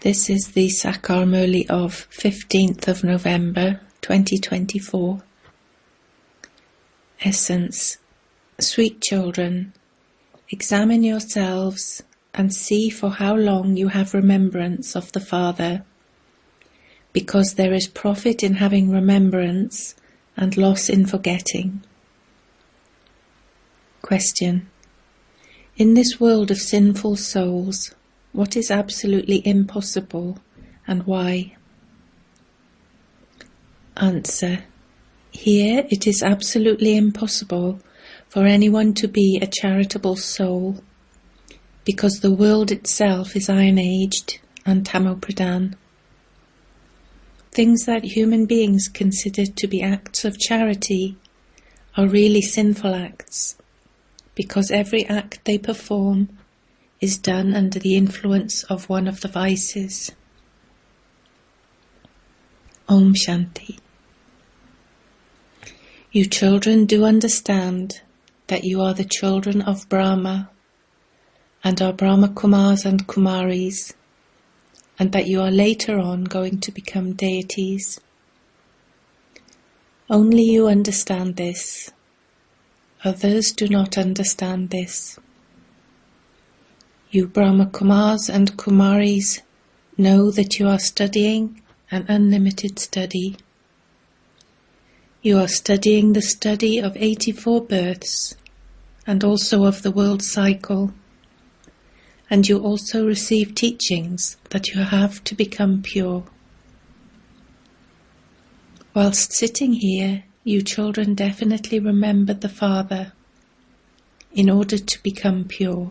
This is the Sakar Murli of 15th of November 2024. Essence. Sweet children, examine yourselves and see for how long you have remembrance of the Father, because there is profit in having remembrance and loss in forgetting. Question. In this world of sinful souls, what is absolutely impossible and why? Answer. Here it is absolutely impossible for anyone to be a charitable soul, because the world itself is iron-aged and tamo-pradhan. Things that human beings consider to be acts of charity are really sinful acts, because every act they perform is done under the influence of one of the vices. Om Shanti. You children do understand that you are the children of Brahma and are Brahma Kumars and Kumaris, and that you are later on going to become deities. Only you understand this. Others do not understand this. You Brahma Kumars and Kumaris know that you are studying an unlimited study. You are studying the study of 84 births and also of the world cycle, and you also receive teachings that you have to become pure. Whilst sitting here, you children definitely remembered the Father in order to become pure.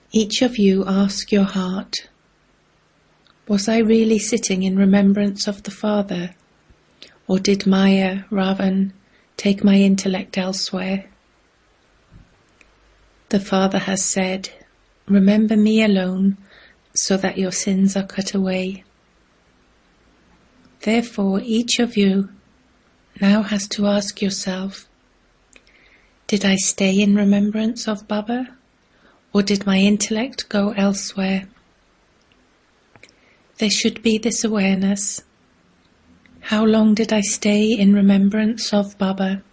Each of you ask your heart, was I really sitting in remembrance of the Father, or did Maya, Ravan, take my intellect elsewhere? The Father has said, remember me alone so that your sins are cut away. Therefore, each of you now has to ask yourself, did I stay in remembrance of Baba, or did my intellect go elsewhere? There should be this awareness. How long did I stay in remembrance of Baba?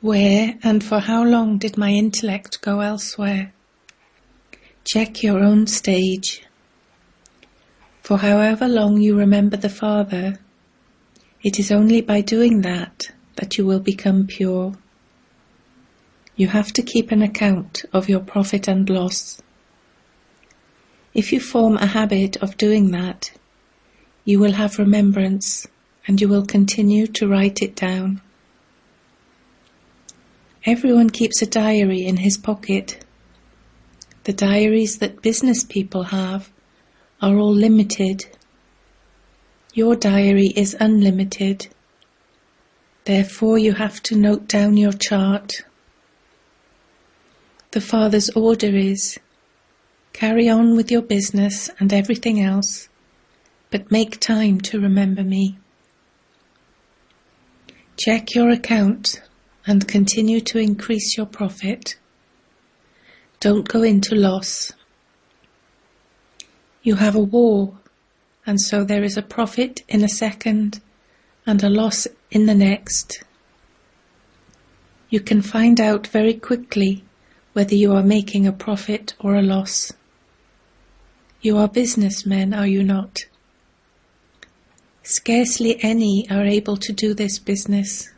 Where and for how long did my intellect go elsewhere? Check your own stage. For however long you remember the Father, it is only by doing that you will become pure. You have to keep an account of your profit and loss. If you form a habit of doing that, you will have remembrance and you will continue to write it down. Everyone keeps a diary in his pocket. The diaries that business people have are all limited. Your diary is unlimited. Therefore you have to note down your chart. The Father's order is, carry on with your business and everything else, but make time to remember me. Check your account and continue to increase your profit. Don't go into loss. You have a war, and so there is a profit in a second and a loss in the next. You can find out very quickly whether you are making a profit or a loss. You are businessmen, are you not? Scarcely any are able to do this business.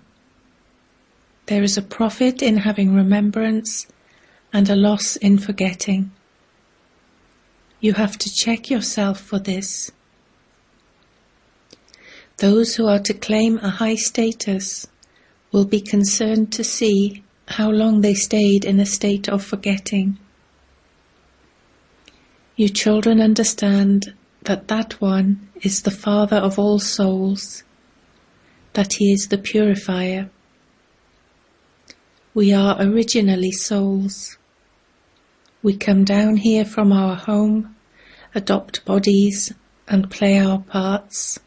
There is a profit in having remembrance and a loss in forgetting. You have to check yourself for this. Those who are to claim a high status will be concerned to see how long they stayed in a state of forgetting. You children understand that one is the Father of all souls, that he is the purifier. We are originally souls. We come down here from our home, adopt bodies and play our parts.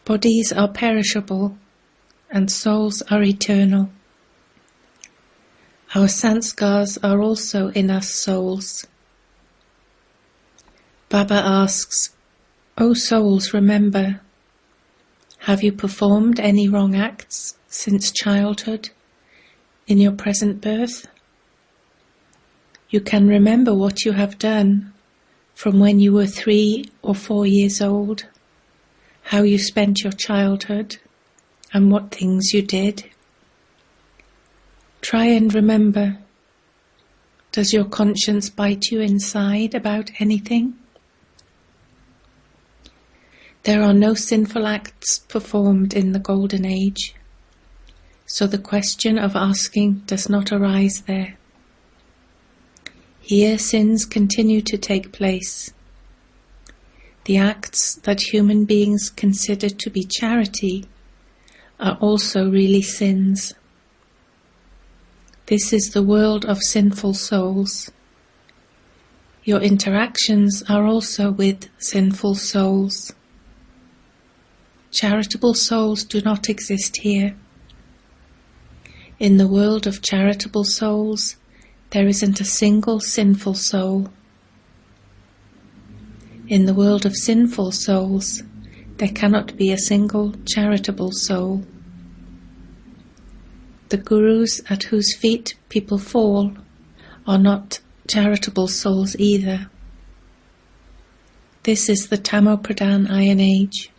Bodies are perishable and souls are eternal. Our sanskars are also in us souls. Baba asks, O souls, remember, have you performed any wrong acts since childhood in your present birth? You can remember what you have done from when you were 3 or 4 years old, how you spent your childhood, and what things you did. Try and remember. Does your conscience bite you inside about anything? There are no sinful acts performed in the Golden Age, so the question of asking does not arise there. Here sins continue to take place. The acts that human beings consider to be charity are also really sins. This is the world of sinful souls. Your interactions are also with sinful souls. Charitable souls do not exist here. In the world of charitable souls, there isn't a single sinful soul. In the world of sinful souls, there cannot be a single charitable soul. The gurus at whose feet people fall are not charitable souls either. This is the Tamo-Pradhan Iron Age.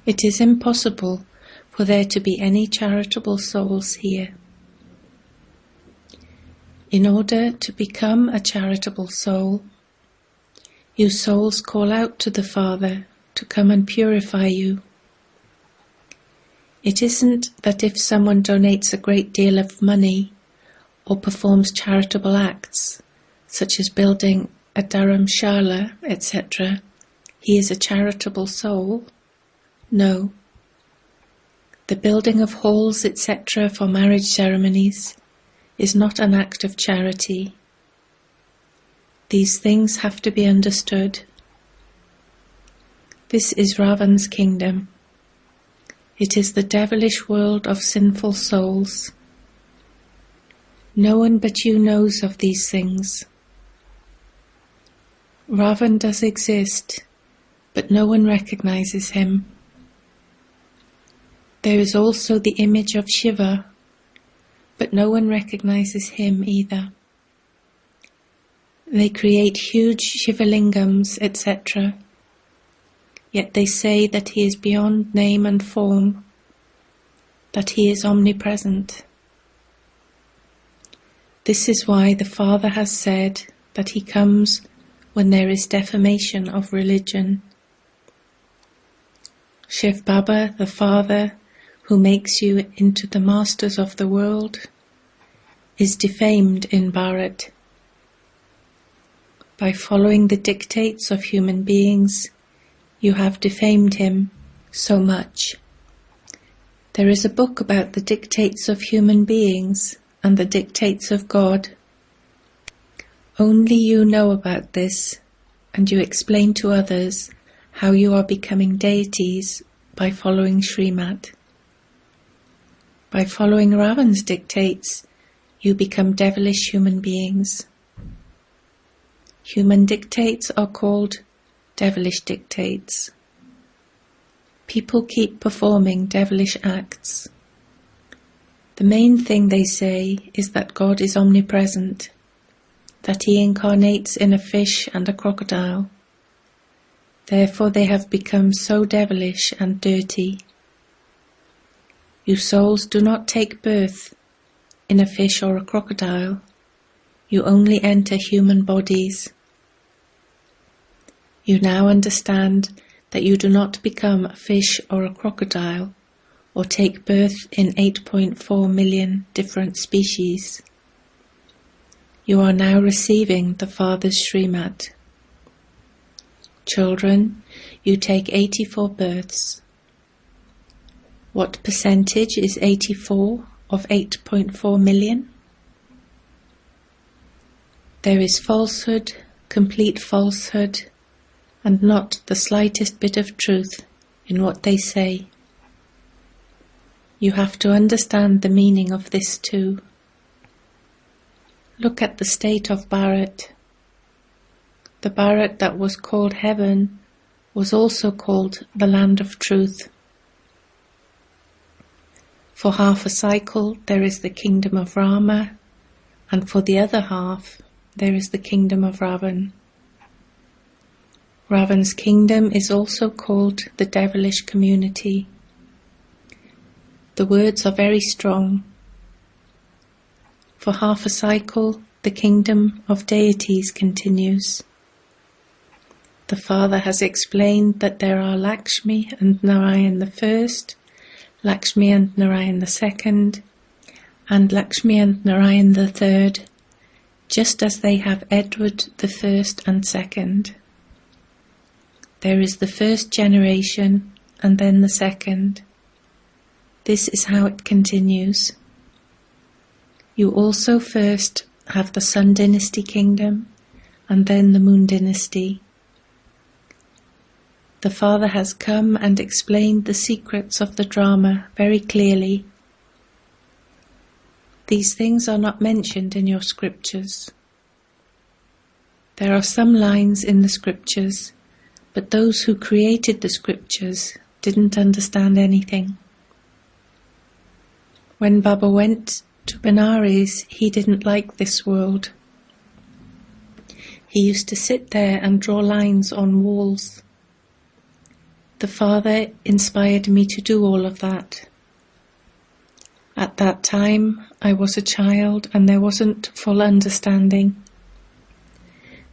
It is impossible for there to be any charitable souls here. In order to become a charitable soul, you souls call out to the Father to come and purify you. It isn't that if someone donates a great deal of money or performs charitable acts, such as building a dharamshala, etc., he is a charitable soul. No. The building of halls, etc., for marriage ceremonies is not an act of charity. These things have to be understood. This is Ravan's kingdom. It is the devilish world of sinful souls. No one but you knows of these things. Ravan does exist, but no one recognizes him. There is also the image of Shiva, but no one recognizes him either. They create huge Shivalingams, etc., yet they say that he is beyond name and form, that he is omnipresent. This is why the Father has said that he comes when there is defamation of religion. Shiv Baba, the Father, who makes you into the masters of the world, is defamed in Bharat. By following the dictates of human beings, you have defamed him so much. There is a book about the dictates of human beings and the dictates of God. Only you know about this, and you explain to others how you are becoming deities by following Srimad. By following Ravan's dictates, you become devilish human beings. Human dictates are called devilish dictates. People keep performing devilish acts. The main thing they say is that God is omnipresent, that he incarnates in a fish and a crocodile. Therefore they have become so devilish and dirty. You souls do not take birth in a fish or a crocodile. You only enter human bodies. You now understand that you do not become a fish or a crocodile or take birth in 8.4 million different species. You are now receiving the Father's Srimad. Children, you take 84 births. What percentage is 84 of 8.4 million? There is falsehood, complete falsehood, and not the slightest bit of truth in what they say. You have to understand the meaning of this too. Look at the state of Bharat. The Bharat that was called heaven was also called the land of truth. For half a cycle there is the kingdom of Rama, and for the other half there is the kingdom of Ravan. Ravan's kingdom is also called the devilish community. The words are very strong. For half a cycle the kingdom of deities continues. The Father has explained that there are Lakshmi and Narayan the first, Lakshmi and Narayan the second, and Lakshmi and Narayan the third, just as they have Edward the first and second. There is the first generation and then the second. This is how it continues. You also first have the Sun Dynasty kingdom and then the Moon Dynasty. The Father has come and explained the secrets of the drama very clearly. These things are not mentioned in your scriptures. There are some lines in the scriptures, but those who created the scriptures didn't understand anything. When Baba went to Benares, he didn't like this world. He used to sit there and draw lines on walls. The Father inspired me to do all of that. At that time, I was a child and there wasn't full understanding.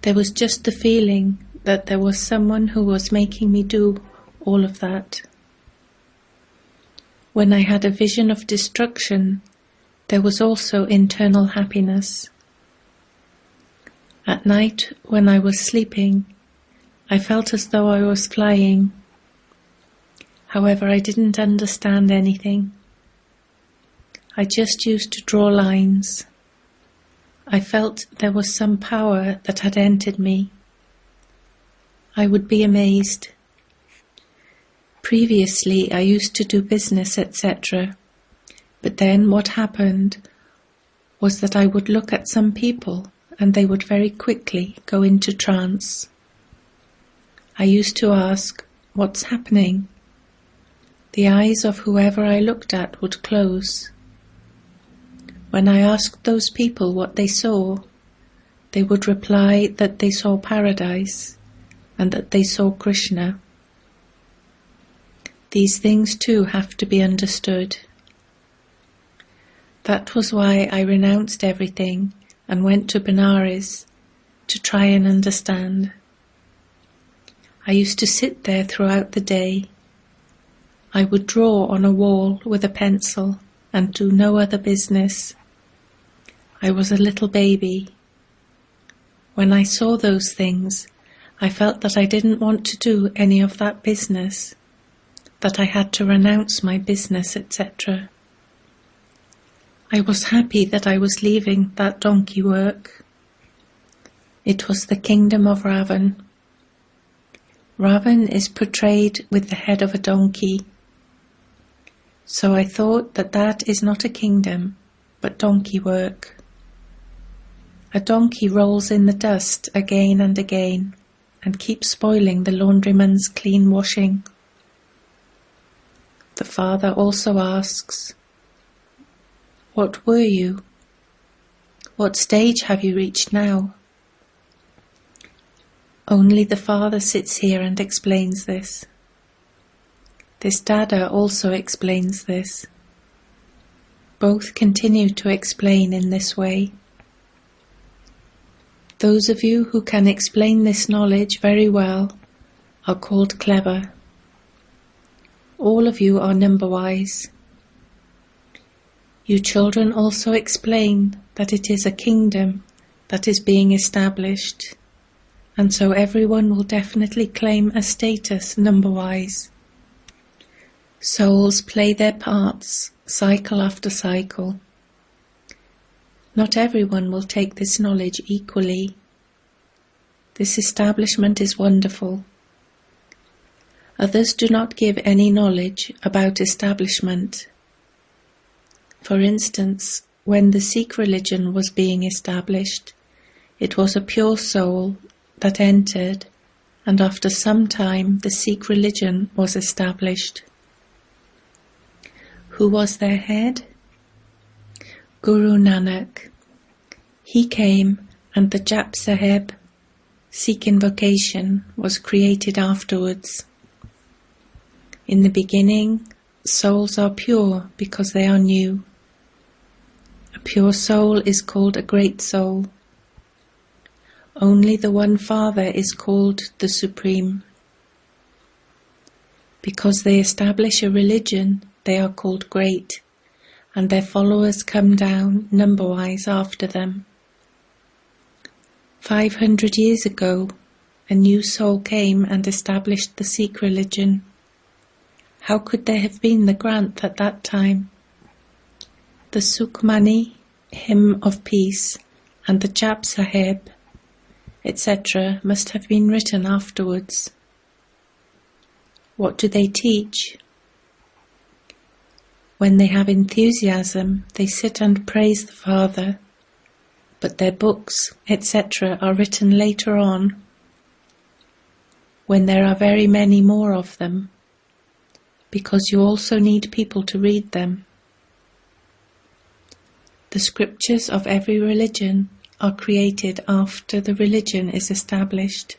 There was just the feeling that there was someone who was making me do all of that. When I had a vision of destruction, there was also internal happiness. At night, when I was sleeping, I felt as though I was flying. However, I didn't understand anything. I just used to draw lines. I felt there was some power that had entered me. I would be amazed. Previously, I used to do business, etc. But then what happened was that I would look at some people and they would very quickly go into trance. I used to ask, "What's happening?" The eyes of whoever I looked at would close. When I asked those people what they saw, they would reply that they saw paradise and that they saw Krishna. These things too have to be understood. That was why I renounced everything and went to Benares to try and understand. I used to sit there throughout the day. I would draw on a wall with a pencil and do no other business. I was a little baby. When I saw those things, I felt that I didn't want to do any of that business, that I had to renounce my business, etc. I was happy that I was leaving that donkey work. It was the kingdom of Ravan. Ravan is portrayed with the head of a donkey. So I thought that that is not a kingdom, but donkey work. A donkey rolls in the dust again and again and keeps spoiling the laundryman's clean washing. The Father also asks, "What were you? What stage have you reached now?" Only the Father sits here and explains this. This Dada also explains this. Both continue to explain in this way. Those of you who can explain this knowledge very well are called clever. All of you are number-wise. You children also explain that it is a kingdom that is being established, and so everyone will definitely claim a status number-wise. Souls play their parts, cycle after cycle. Not everyone will take this knowledge equally. This establishment is wonderful. Others do not give any knowledge about establishment. For instance, When the Sikh religion was being established, it was a pure soul that entered, and after some time the Sikh religion was established. Who was their head? Guru Nanak. He came, and the Jap Sahib, Sikh invocation, was created afterwards. In the beginning, souls are pure because they are new. A pure soul is called a great soul. Only the one Father is called the Supreme. Because they establish a religion, they are called great, and their followers come down number-wise after them. 500 years ago, a new soul came and established the Sikh religion. How could there have been the Granth at that time? The Sukhmani, Hymn of Peace, and the Jap Sahib, etc. must have been written afterwards. What do they teach? When they have enthusiasm, they sit and praise the Father, but their books, etc. are written later on, when there are very many more of them, because you also need people to read them. The scriptures of every religion are created after the religion is established.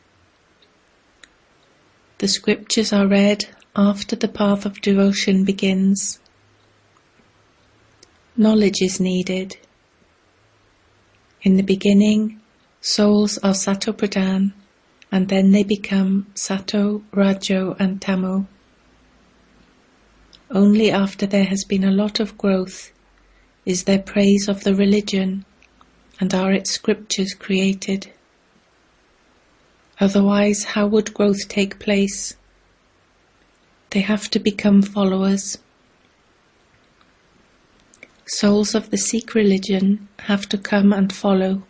The scriptures are read after the path of devotion begins. Knowledge is needed. In the beginning, souls are Sato Pradhan, and then they become Sato, Rajo and Tamo. Only after there has been a lot of growth is there praise of the religion, and are its scriptures created. Otherwise, how would growth take place? They have to become followers. Souls of the Sikh religion have to come and follow.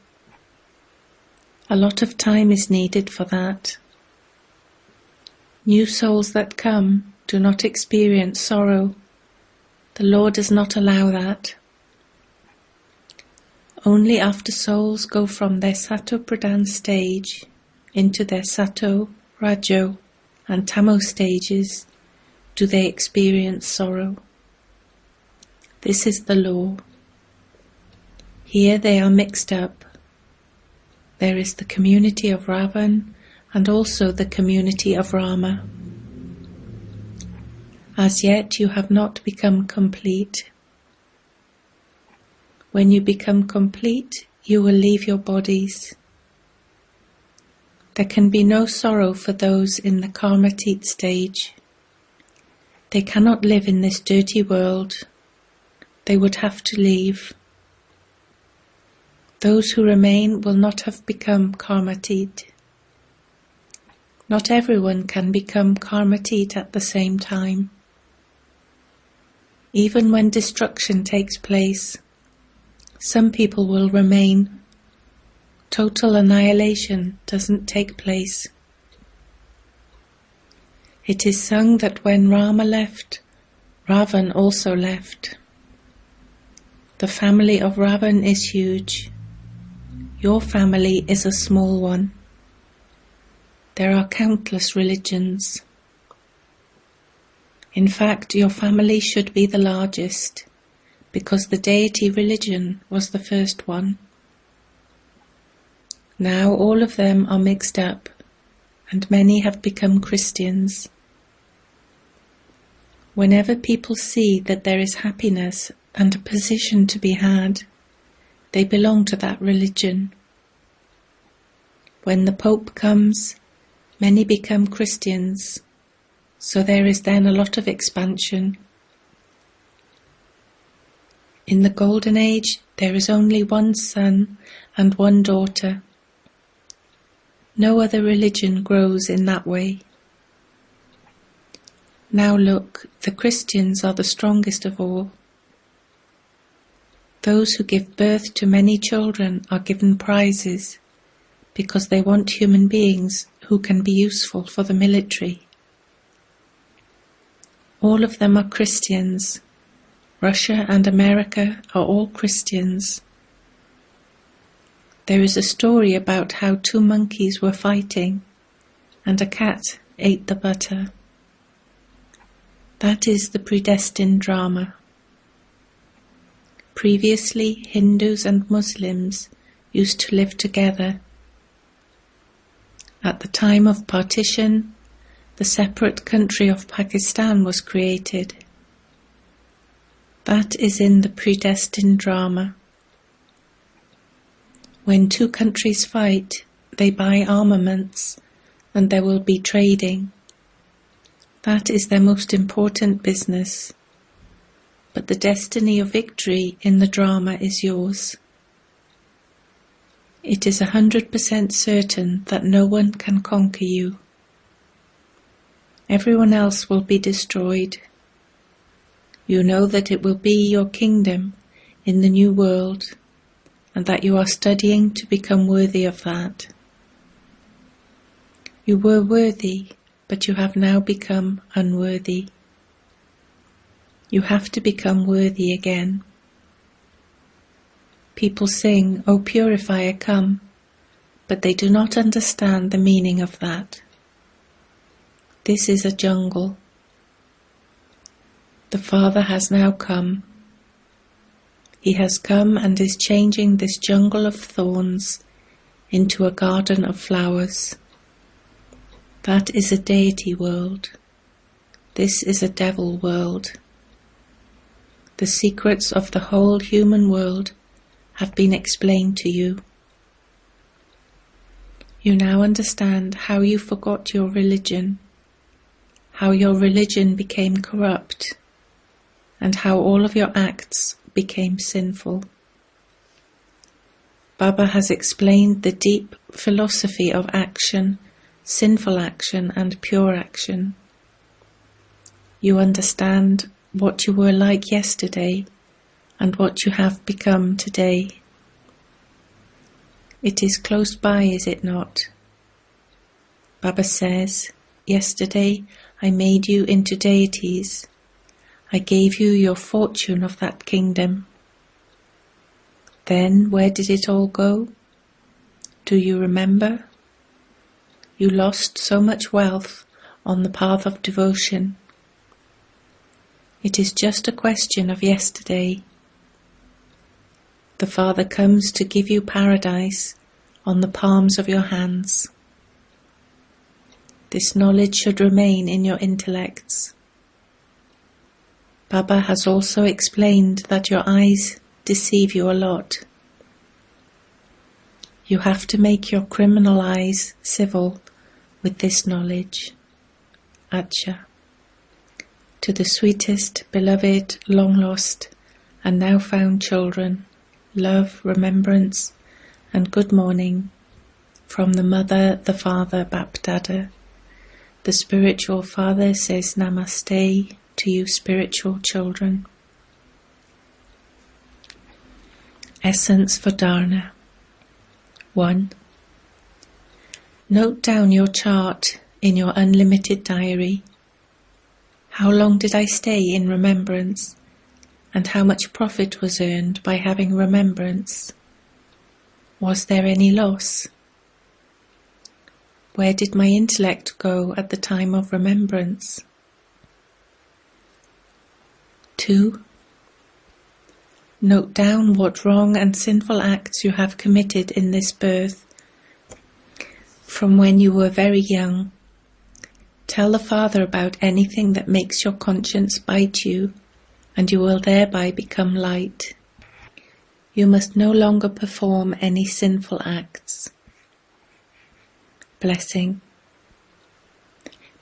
A lot of time is needed for that. New souls that come do not experience sorrow. The Lord does not allow that. Only after souls go from their Sato Pradhan stage into their Sato, Rajo and Tamo stages do they experience sorrow. This is the law. Here they are mixed up. There is the community of Ravan and also the community of Rama. As yet you have not become complete. When you become complete, you will leave your bodies. There can be no sorrow for those in the Karmatit stage. They cannot live in this dirty world. They would have to leave. Those who remain will not have become Karmatit. Not everyone can become Karmatit at the same time. Even when destruction takes place, some people will remain. Total annihilation doesn't take place. It is sung that when Rama left, Ravan also left. The family of Ravan is huge. Your family is a small one. There are countless religions. In fact, your family should be the largest, because the deity religion was the first one. Now all of them are mixed up, and many have become Christians. Whenever people see that there is happiness and a position to be had, they belong to that religion. When the Pope comes, many become Christians, so there is then a lot of expansion. In the Golden Age, there is only one son and one daughter. No other religion grows in that way. Now look, the Christians are the strongest of all. Those who give birth to many children are given prizes because they want human beings who can be useful for the military. All of them are Christians, Russia and America are all Christians. There is a story about how two monkeys were fighting and a cat ate the butter. That is the predestined drama. Previously, Hindus and Muslims used to live together. At the time of partition, the separate country of Pakistan was created. That is in the predestined drama. When two countries fight, they buy armaments and there will be trading. That is their most important business. But the destiny of victory in the drama is yours. It is 100% certain that no one can conquer you. Everyone else will be destroyed. You know that it will be your kingdom in the new world, and that you are studying to become worthy of that. You were worthy, but you have now become unworthy. You have to become worthy again. People sing, "O Purifier, come," but they do not understand the meaning of that. This is a jungle. The Father has now come. He has come and is changing this jungle of thorns into a garden of flowers. That is a deity world. This is a devil world. The secrets of the whole human world have been explained to you. You now understand how you forgot your religion, how your religion became corrupt, and how all of your acts became sinful. Baba has explained the deep philosophy of action, sinful action and pure action. You understand what you were like yesterday and what you have become today. It is close by, is it not? Baba says, "Yesterday I made you into deities. I gave you your fortune of that kingdom." Then where did it all go? Do you remember? You lost so much wealth on the path of devotion. It is just a question of yesterday. The Father comes to give you paradise on the palms of your hands. This knowledge should remain in your intellects. Baba has also explained that your eyes deceive you a lot. You have to make your criminal eyes civil with this knowledge. Acha. To the sweetest, beloved, long-lost, and now found children, love, remembrance, and good morning from the Mother, the Father, Bapdada. The Spiritual Father says Namaste to you spiritual children. Essence for Dharna. 1. Note down your chart in your unlimited diary. How long did I stay in remembrance, and how much profit was earned by having remembrance? Was there any loss? Where did my intellect go at the time of remembrance? 2. Note down what wrong and sinful acts you have committed in this birth from when you were very young. Tell the Father about anything that makes your conscience bite you, and you will thereby become light. You must no longer perform any sinful acts. Blessing.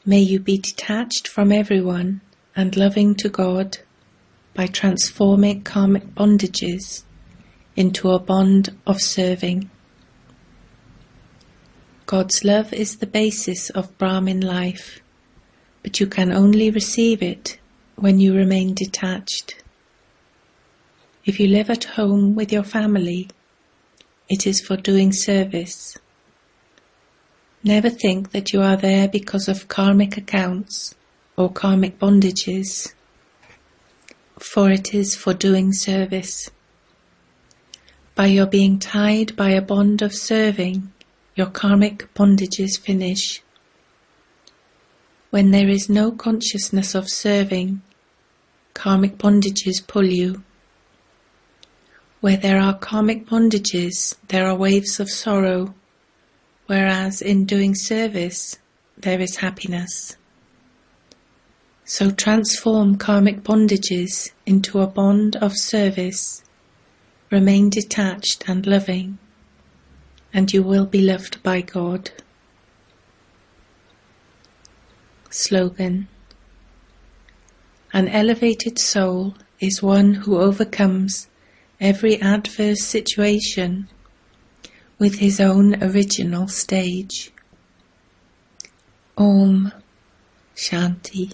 May you be detached from everyone and loving to God by transforming karmic bondages into a bond of serving. God's love is the basis of Brahmin life, but you can only receive it when you remain detached. If you live at home with your family, it is for doing service. Never think that you are there because of karmic accounts or karmic bondages. for it is for doing service. By your being tied by a bond of serving, your karmic bondages finish. When there is no consciousness of serving, karmic bondages pull you. Where there are karmic bondages, there are waves of sorrow, whereas in doing service, there is happiness. So transform karmic bondages into a bond of service, remain detached and loving, and you will be loved by God. Slogan: An elevated soul is one who overcomes every adverse situation with his own original stage. Om Shanti.